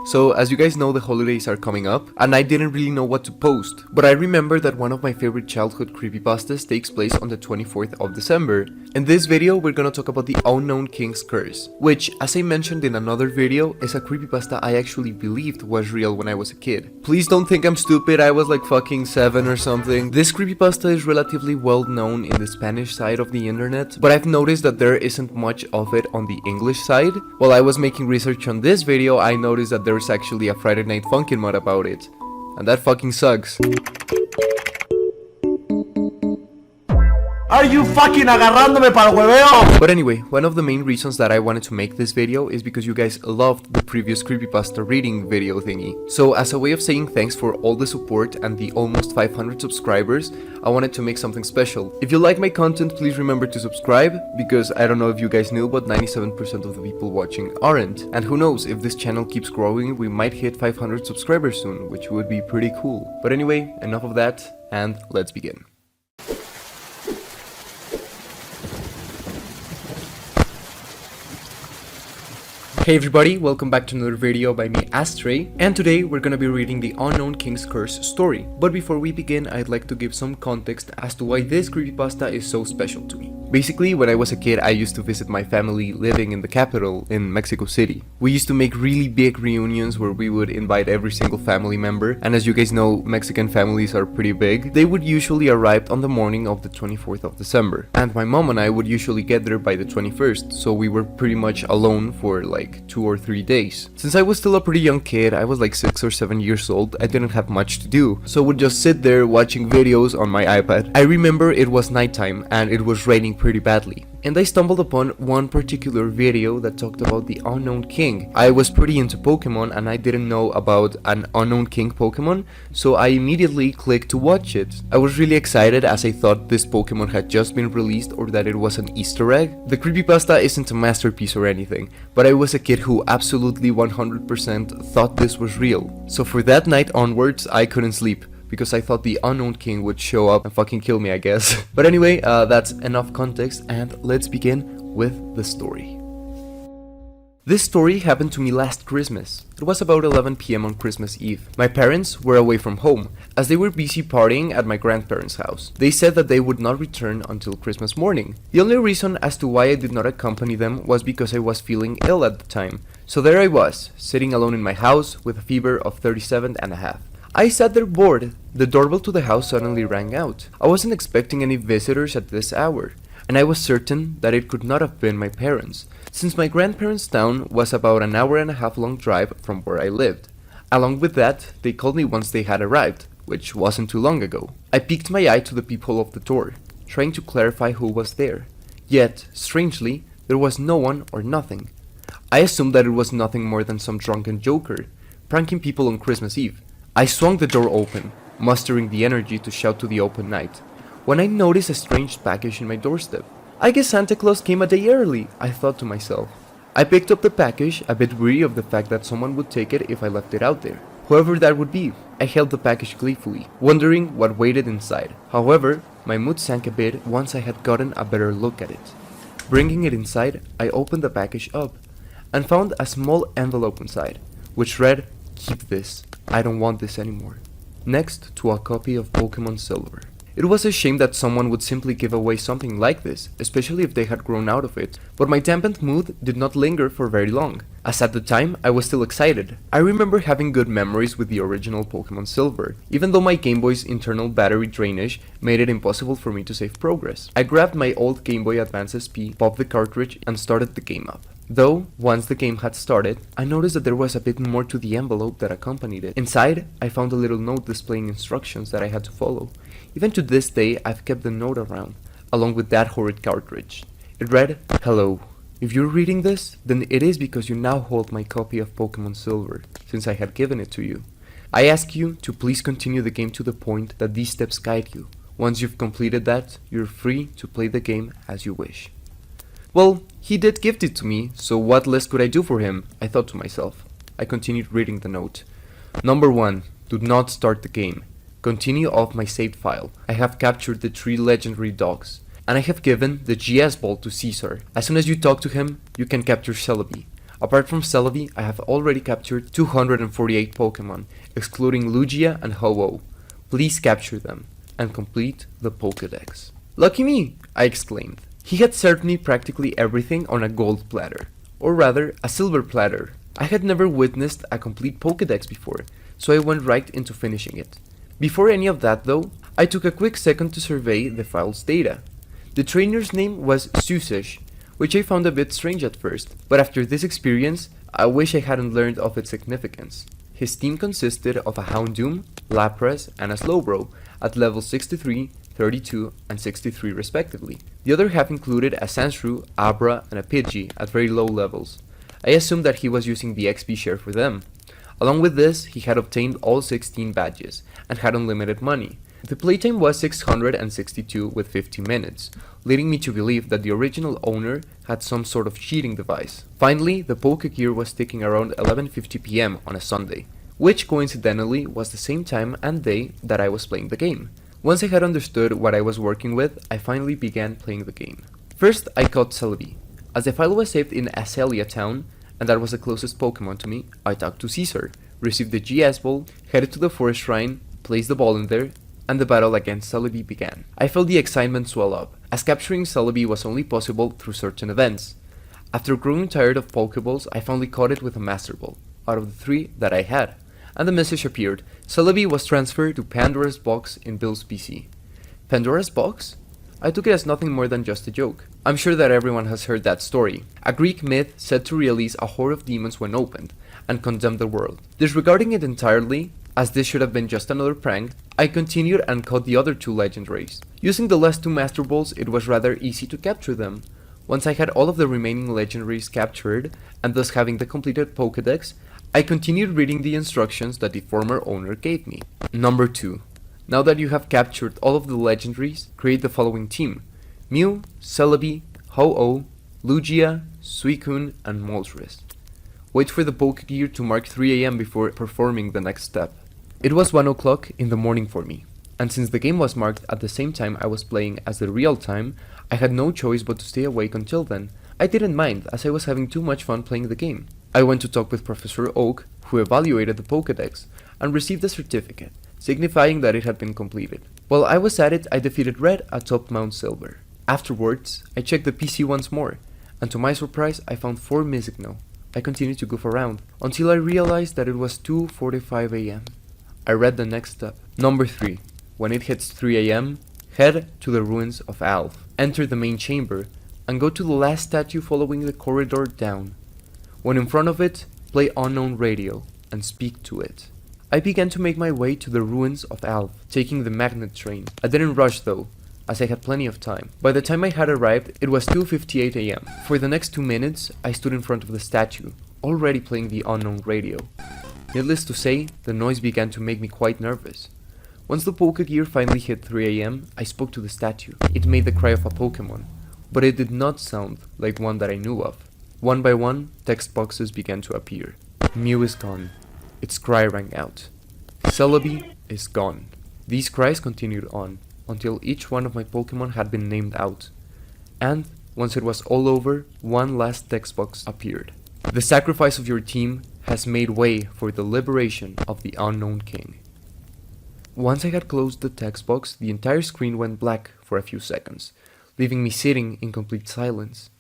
So as you guys know, the holidays are coming up and I didn't really know what to post, but I remember that one of my favorite childhood creepypastas takes place on the 24th of December. In this video we're gonna talk about the Unownking curse, which, as I mentioned in another video, is a creepypasta I actually believed was real when I was a kid. Please don't think I'm stupid, I was like fucking 7 or something. This creepypasta is relatively well known in the Spanish side of the internet, but I've noticed that there isn't much of it on the English side. While I was making research on this video, I noticed that there's actually a Friday Night Funkin' mod about it, and that fucking sucks. Are you fucking agarrándome para el hueveo? But anyway, one of the main reasons that I wanted to make this video is because you guys loved the previous creepypasta reading video thingy. So as a way of saying thanks for all the support and the almost 500 subscribers, I wanted to make something special. If you like my content, please remember to subscribe, because I don't know if you guys knew, but 97% of the people watching aren't. And who knows, if this channel keeps growing, we might hit 500 subscribers soon, which would be pretty cool. But anyway, enough of that, and let's begin. Hey everybody, welcome back to another video by me, Astrei, and today we're gonna be reading the Unownking curse story. But before we begin, I'd like to give some context as to why this creepypasta is so special to me. Basically, when I was a kid, I used to visit my family living in the capital, in Mexico City. We used to make really big reunions where we would invite every single family member, and as you guys know, Mexican families are pretty big. They would usually arrive on the morning of the 24th of December, and my mom and I would usually get there by the 21st, so we were pretty much alone for like 2 or 3 days. Since I was still a pretty young kid, I was like 6 or 7 years old, I didn't have much to do, so I would just sit there watching videos on my iPad. I remember it was nighttime and it was raining pretty badly, and I stumbled upon one particular video that talked about the Unownking. I was pretty into Pokemon and I didn't know about an Unownking Pokemon, so I immediately clicked to watch it. I was really excited as I thought this Pokemon had just been released or that it was an Easter egg. The creepypasta isn't a masterpiece or anything, but I was a kid who absolutely 100% thought this was real. So for that night onwards, I couldn't sleep, because I thought the Unownking would show up and fucking kill me, I guess. But anyway, that's enough context, and let's begin with the story. This story happened to me last Christmas. It was about 11 PM on Christmas Eve. My parents were away from home, as they were busy partying at my grandparents' house. They said that they would not return until Christmas morning. The only reason as to why I did not accompany them was because I was feeling ill at the time. So there I was, sitting alone in my house with a fever of 37.5. I sat there bored. The doorbell to the house suddenly rang out. I wasn't expecting any visitors at this hour, and I was certain that it could not have been my parents, since my grandparents' town was about an hour and a half long drive from where I lived. Along with that, they called me once they had arrived, which wasn't too long ago. I peeked my eye to the peephole of the door, trying to clarify who was there. Yet, strangely, there was no one or nothing. I assumed that it was nothing more than some drunken joker, pranking people on Christmas Eve. I swung the door open, mustering the energy to shout to the open night, when I noticed a strange package in my doorstep. I guess Santa Claus came a day early, I thought to myself. I picked up the package, a bit weary of the fact that someone would take it if I left it out there. Whoever that would be, I held the package gleefully, wondering what waited inside. However, my mood sank a bit once I had gotten a better look at it. Bringing it inside, I opened the package up, and found a small envelope inside, which read, "Keep this. I don't want this anymore," next to a copy of Pokemon Silver. It was a shame that someone would simply give away something like this, especially if they had grown out of it, but my dampened mood did not linger for very long, as at the time I was still excited. I remember having good memories with the original Pokemon Silver, even though my Game Boy's internal battery drainage made it impossible for me to save progress. I grabbed my old Game Boy Advance SP, popped the cartridge, and started the game up. Though, once the game had started, I noticed that there was a bit more to the envelope that accompanied it. Inside, I found a little note displaying instructions that I had to follow. Even to this day, I've kept the note around, along with that horrid cartridge. It read, "Hello. If you're reading this, then it is because you now hold my copy of Pokemon Silver, since I had given it to you. I ask you to please continue the game to the point that these steps guide you. Once you've completed that, you're free to play the game as you wish." Well, he did gift it to me, so what less could I do for him, I thought to myself. I continued reading the note. "Number 1. Do not start the game. Continue off my saved file. I have captured the 3 legendary dogs, and I have given the GS ball to Caesar. As soon as you talk to him, you can capture Celebi. Apart from Celebi, I have already captured 248 Pokemon, excluding Lugia and Ho-Oh. Please capture them and complete the Pokédex. Lucky me, I exclaimed. He had served me practically everything on a gold platter, or rather, a silver platter. I had never witnessed a complete Pokédex before, so I went right into finishing it. Before any of that though, I took a quick second to survey the file's data. The trainer's name was Susesh, which I found a bit strange at first, but after this experience, I wish I hadn't learned of its significance. His team consisted of a Houndoom, Lapras, and a Slowbro at levels 63, 32, and 63 respectively. The other half included a Sandshrew, Abra, and a Pidgey at very low levels. I assumed that he was using the XP share for them. Along with this, he had obtained all 16 badges, and had unlimited money. The playtime was 662 with 50 minutes, leading me to believe that the original owner had some sort of cheating device. Finally, the Pokegear was ticking around 11:50 PM on a Sunday, which coincidentally was the same time and day that I was playing the game. Once I had understood what I was working with, I finally began playing the game. First, I caught Celebi. As the file was saved in Azalea Town, and that was the closest Pokemon to me, I talked to Caesar, received the GS Ball, headed to the Forest Shrine, placed the ball in there, and the battle against Celebi began. I felt the excitement swell up, as capturing Celebi was only possible through certain events. After growing tired of Pokeballs, I finally caught it with a Master Ball, out of the 3 that I had, and the message appeared: Celebi was transferred to Pandora's Box in Bill's PC. Pandora's Box? I took it as nothing more than just a joke. I'm sure that everyone has heard that story, a Greek myth said to release a horde of demons when opened, and condemn the world. Disregarding it entirely, as this should have been just another prank, I continued and caught the other 2 legendaries. Using the last 2 Master Balls, it was rather easy to capture them. Once I had all of the remaining legendaries captured, and thus having the completed Pokédex, I continued reading the instructions that the former owner gave me. Number 2. Now that you have captured all of the legendaries, create the following team: Mew, Celebi, Ho-Oh, Lugia, Suicune, and Moltres. Wait for the Pokegear to mark 3 AM before performing the next step. It was 1 o'clock in the morning for me, and since the game was marked at the same time I was playing as the real time, I had no choice but to stay awake until then. I didn't mind, as I was having too much fun playing the game. I went to talk with Professor Oak, who evaluated the Pokédex, and received a certificate, signifying that it had been completed. While I was at it, I defeated Red atop Mount Silver. Afterwards, I checked the PC once more, and to my surprise, I found 4 Misigno. I continued to goof around, until I realized that it was 2:45 AM. I read the next step. Number 3. When it hits 3 AM, head to the ruins of Alph. Enter the main chamber, and go to the last statue following the corridor down. When in front of it, play Unown radio, and speak to it. I began to make my way to the ruins of Alph, taking the magnet train. I didn't rush though, as I had plenty of time. By the time I had arrived, it was 2:58 AM. For the next 2 minutes, I stood in front of the statue, already playing the Unown radio. Needless to say, the noise began to make me quite nervous. Once the Pokegear finally hit 3 AM, I spoke to the statue. It made the cry of a Pokemon, but it did not sound like one that I knew of. One by one, text boxes began to appear. Mew is gone. Its cry rang out. Celebi is gone. These cries continued on, until each one of my Pokemon had been named out. And, once it was all over, one last text box appeared. The sacrifice of your team has made way for the liberation of the Unownking. Once I had closed the text box, the entire screen went black for a few seconds, leaving me sitting in complete silence.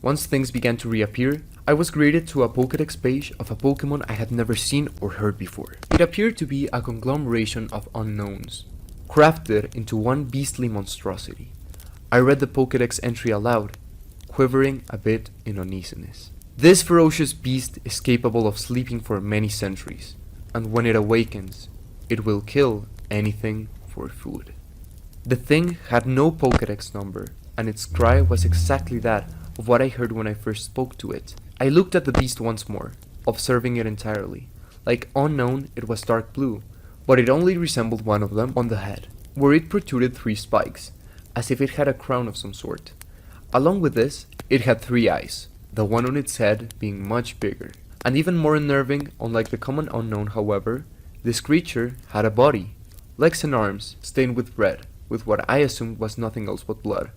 Once things began to reappear, I was greeted to a Pokédex page of a Pokemon I had never seen or heard before. It appeared to be a conglomeration of unknowns, crafted into one beastly monstrosity. I read the Pokédex entry aloud, quivering a bit in uneasiness. This ferocious beast is capable of sleeping for many centuries, and when it awakens, it will kill anything for food. The thing had no Pokédex number, and its cry was exactly that of what I heard when I first spoke to it. I looked at the beast once more, observing it entirely. Like Unown, it was dark blue, but it only resembled one of them on the head, where it protruded 3 spikes, as if it had a crown of some sort. Along with this, it had 3 eyes, the one on its head being much bigger. And even more unnerving, unlike the common Unown however, this creature had a body, legs and arms, stained with red, with what I assumed was nothing else but blood.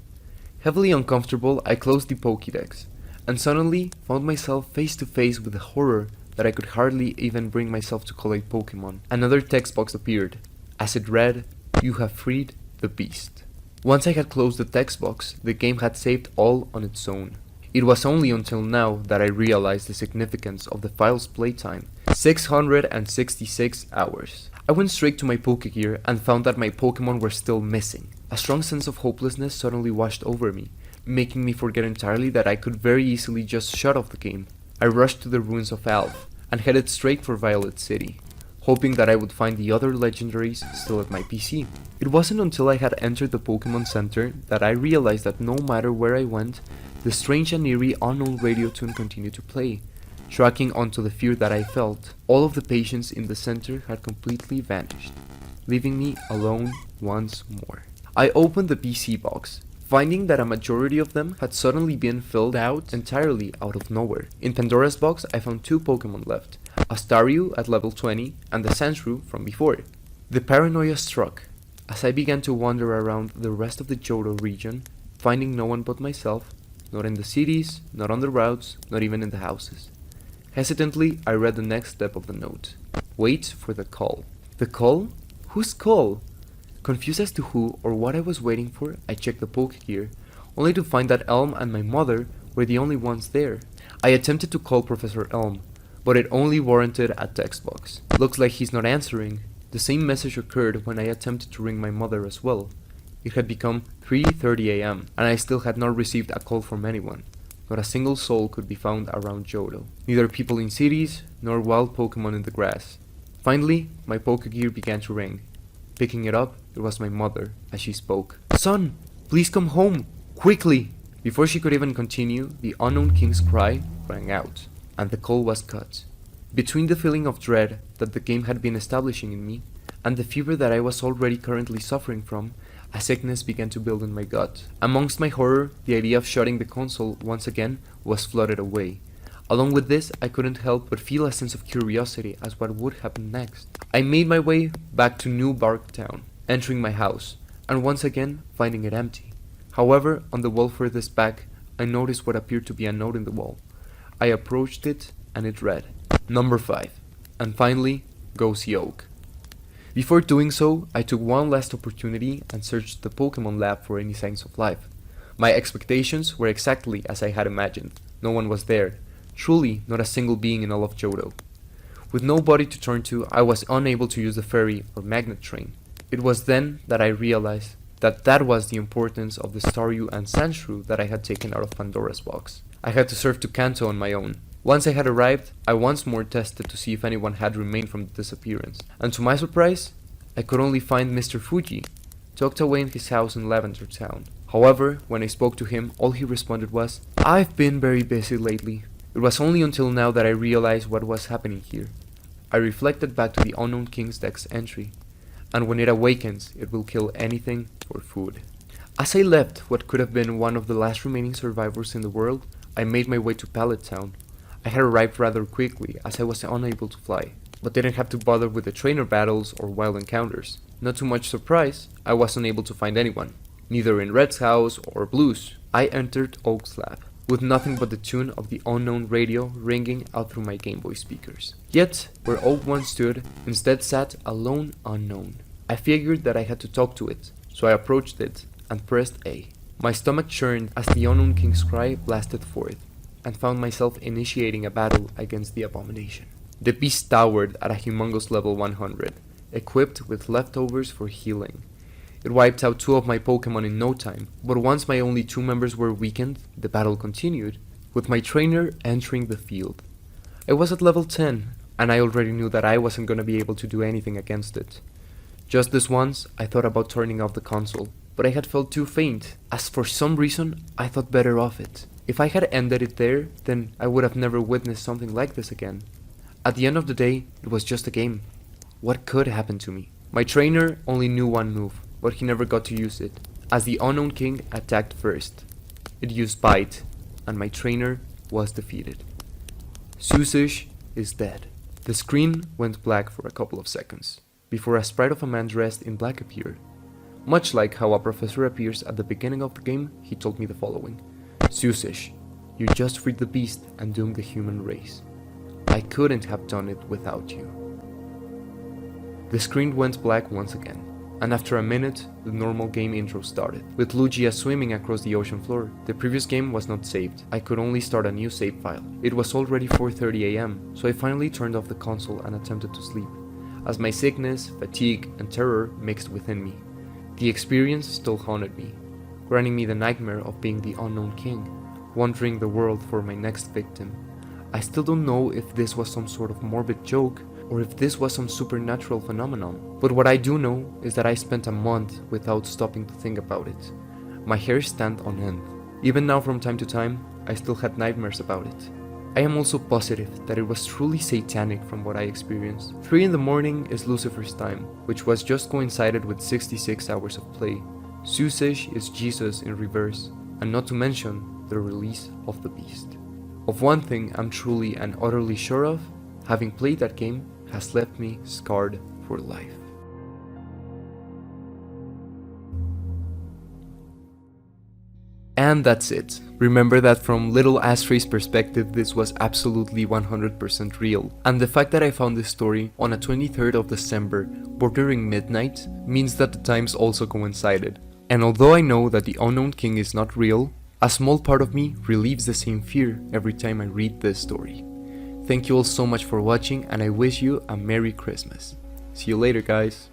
Heavily uncomfortable, I closed the Pokédex, and suddenly found myself face to face with a horror that I could hardly even bring myself to call a Pokemon. Another text box appeared, as it read, "You have freed the beast." Once I had closed the text box, the game had saved all on its own. It was only until now that I realized the significance of the file's playtime, 666 hours. I went straight to my Pokegear and found that my Pokemon were still missing. A strong sense of hopelessness suddenly washed over me, making me forget entirely that I could very easily just shut off the game. I rushed to the ruins of Alph and headed straight for Violet City, hoping that I would find the other legendaries still at my PC. It wasn't until I had entered the Pokemon Center that I realized that no matter where I went, the strange and eerie unknown radio tune continued to play, tracking onto the fear that I felt. All of the patients in the center had completely vanished, leaving me alone once more. I opened the PC box, finding that a majority of them had suddenly been filled out entirely out of nowhere. In Pandora's box, I found 2 Pokemon left, a Staryu at level 20 and the Sandshrew from before. The paranoia struck as I began to wander around the rest of the Johto region, finding no one but myself, not in the cities, not on the routes, not even in the houses. Hesitantly, I read the next step of the note. Wait for the call. The call? Whose call? Confused as to who or what I was waiting for, I checked the Pokegear, only to find that Elm and my mother were the only ones there. I attempted to call Professor Elm, but it only warranted a text box. Looks like he's not answering. The same message occurred when I attempted to ring my mother as well. It had become 3:30 AM, and I still had not received a call from anyone. Not a single soul could be found around Johto, neither people in cities, nor wild Pokemon in the grass. Finally, my Pokegear began to ring. Picking it up, it was my mother, as she spoke. "Son, please come home, quickly!" Before she could even continue, the Unowning's cry rang out, and the call was cut. Between the feeling of dread that the game had been establishing in me, and the fever that I was already currently suffering from, a sickness began to build in my gut. Amongst my horror, the idea of shutting the console once again was flooded away. Along with this, I couldn't help but feel a sense of curiosity as what would happen next. I made my way back to New Bark Town, entering my house, and once again finding it empty. However, on the wall furthest back, I noticed what appeared to be a note in the wall. I approached it, and it read, "Number 5, and finally, go see Oak." Before doing so, I took one last opportunity and searched the Pokemon lab for any signs of life. My expectations were exactly as I had imagined. No one was there. Truly, not a single being in all of Johto. With nobody to turn to, I was unable to use the ferry or magnet train. It was then that I realized that was the importance of the Staryu and Sandshrew that I had taken out of Pandora's box. I had to surf to Kanto on my own. Once I had arrived, I once more tested to see if anyone had remained from the disappearance, and to my surprise, I could only find Mr. Fuji, tucked away in his house in Lavender Town. However, when I spoke to him, all he responded was, "I've been very busy lately." It was only until now that I realized what was happening here. I reflected back to the Unowning's text entry, and when it awakens, it will kill anything for food. As I left what could have been one of the last remaining survivors in the world, I made my way to Pallet Town. I had arrived rather quickly as I was unable to fly, but didn't have to bother with the trainer battles or wild encounters. Not too much surprise, I was unable to find anyone, neither in Red's house or Blue's. I entered Oak's lab, with nothing but the tune of the unknown radio ringing out through my Game Boy speakers. Yet, where Oak once stood, instead sat a lone unknown. I figured that I had to talk to it, so I approached it and pressed A. My stomach churned as the Unowning's cry blasted forth, and found myself initiating a battle against the abomination. The beast towered at a humongous level 100, equipped with leftovers for healing. It wiped out 2 of my Pokemon in no time, but once my only 2 members were weakened, the battle continued, with my trainer entering the field. I was at level 10, and I already knew that I wasn't gonna be able to do anything against it. Just this once, I thought about turning off the console, but I had felt too faint, as for some reason, I thought better of it. If I had ended it there, then I would have never witnessed something like this again. At the end of the day, it was just a game. What could happen to me? My trainer only knew one move, but he never got to use it, as the Unownking attacked first. It used Bite, and my trainer was defeated. Susish is dead. The screen went black for a couple of seconds, before a sprite of a man dressed in black appeared. Much like how a professor appears at the beginning of the game, he told me the following. "Susish, You just freed the beast and doomed the human race. I couldn't have done it without you. The screen went black once again, and after a minute, the normal game intro started, with Lugia swimming across the ocean floor. The previous game was not saved. I could only start a new save file. It was already 4:30 AM, so I finally turned off the console and attempted to sleep, as my sickness, fatigue, and terror mixed within me. The experience still haunted me, granting me the nightmare of being the unknown king, wandering the world for my next victim. I still don't know if this was some sort of morbid joke, or if this was some supernatural phenomenon. But what I do know is that I spent a month without stopping to think about it. My hair stand on end. Even now from time to time, I still had nightmares about it. I am also positive that it was truly satanic from what I experienced. 3 in the morning is Lucifer's time, which was just coincided with 66 hours of play. Susage is Jesus in reverse, and not to mention the release of the beast. Of one thing I'm truly and utterly sure of, having played that game has left me scarred for life. And that's it. Remember that from little Astray's perspective, this was absolutely 100% real. And the fact that I found this story on a 23rd of December, bordering midnight, means that the times also coincided. And although I know that the Unknown King is not real, a small part of me relieves the same fear every time I read this story. Thank you all so much for watching, and I wish you a Merry Christmas. See you later, guys.